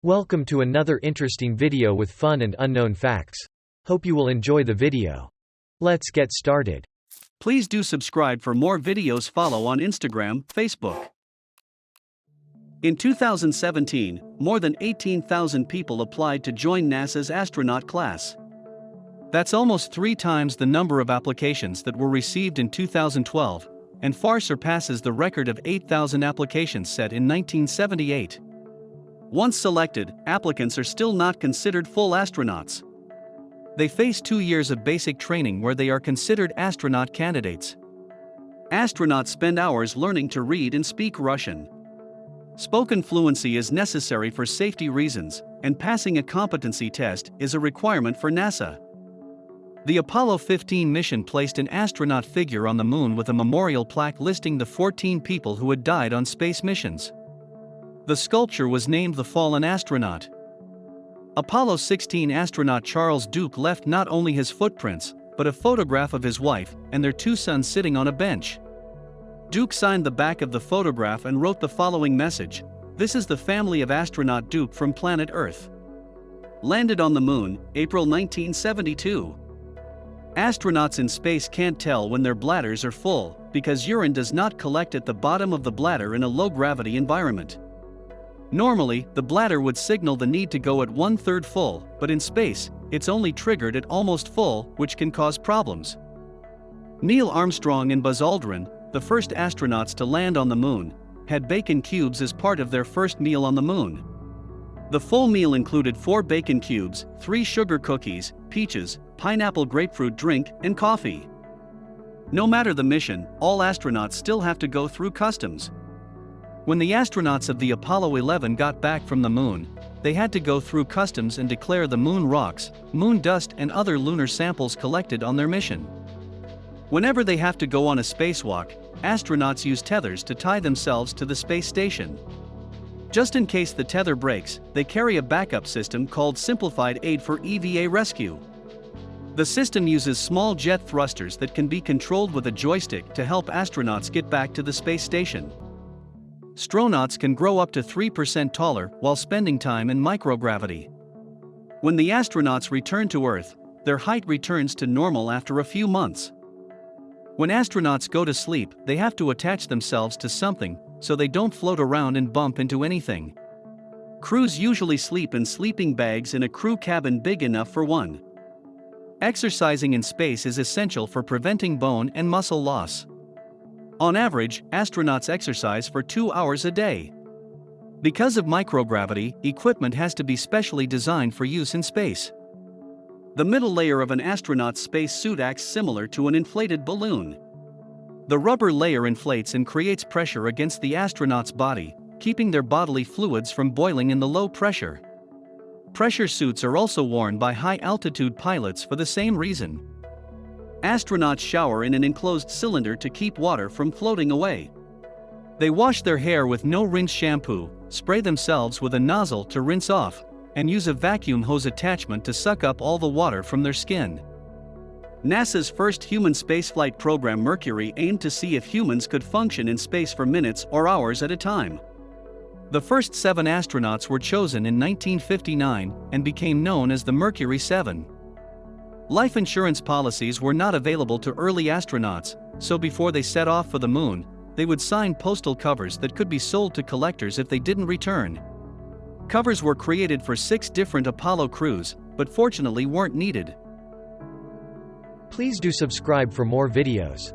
Welcome to another interesting video with fun and unknown facts. Hope you will enjoy the video. Let's get started. Please do subscribe for more videos. Follow on Instagram, Facebook. In 2017, more than 18,000 people applied to join NASA's astronaut class. That's almost 3 times the number of applications that were received in 2012, and far surpasses the record of 8,000 applications set in 1978. Once selected, applicants are still not considered full astronauts. They face 2 years of basic training where they are considered astronaut candidates. Astronauts spend hours learning to read and speak Russian. Spoken fluency is necessary for safety reasons, and passing a competency test is a requirement for NASA. The Apollo 15 mission placed an astronaut figure on the moon with a memorial plaque listing the 14 people who had died on space missions. The sculpture was named the Fallen Astronaut. Apollo 16 astronaut Charles Duke left not only his footprints, but a photograph of his wife and their 2 sons sitting on a bench. Duke signed the back of the photograph and wrote the following message: "This is the family of astronaut Duke from planet Earth. Landed on the moon, April 1972. Astronauts in space can't tell when their bladders are full, because urine does not collect at the bottom of the bladder in a low-gravity environment. Normally, the bladder would signal the need to go at 1/3 full, but in space, it's only triggered at almost full, which can cause problems." Neil Armstrong and Buzz Aldrin, the first astronauts to land on the moon, had bacon cubes as part of their first meal on the moon. The full meal included 4 bacon cubes, 3 sugar cookies, peaches, pineapple grapefruit drink, and coffee. No matter the mission, all astronauts still have to go through customs. When the astronauts of the Apollo 11 got back from the moon, they had to go through customs and declare the moon rocks, moon dust, and other lunar samples collected on their mission. Whenever they have to go on a spacewalk, astronauts use tethers to tie themselves to the space station. Just in case the tether breaks, they carry a backup system called Simplified Aid for EVA rescue. The system uses small jet thrusters that can be controlled with a joystick to help astronauts get back to the space station. Astronauts can grow up to 3% taller while spending time in microgravity. When the astronauts return to Earth, their height returns to normal after a few months. When astronauts go to sleep, they have to attach themselves to something so they don't float around and bump into anything. Crews usually sleep in sleeping bags in a crew cabin big enough for one. Exercising in space is essential for preventing bone and muscle loss. On average, astronauts exercise for 2 hours a day. Because of microgravity, equipment has to be specially designed for use in space. The middle layer of an astronaut's space suit acts similar to an inflated balloon. The rubber layer inflates and creates pressure against the astronaut's body, keeping their bodily fluids from boiling in the low pressure. Pressure suits are also worn by high-altitude pilots for the same reason. Astronauts shower in an enclosed cylinder to keep water from floating away. They wash their hair with no-rinse shampoo, spray themselves with a nozzle to rinse off, and use a vacuum hose attachment to suck up all the water from their skin. NASA's first human spaceflight program, Mercury, aimed to see if humans could function in space for minutes or hours at a time. The first 7 astronauts were chosen in 1959 and became known as the Mercury 7. Life insurance policies were not available to early astronauts, so before they set off for the moon, they would sign postal covers that could be sold to collectors if they didn't return. Covers were created for 6 different Apollo crews, but fortunately weren't needed. Please do subscribe for more videos.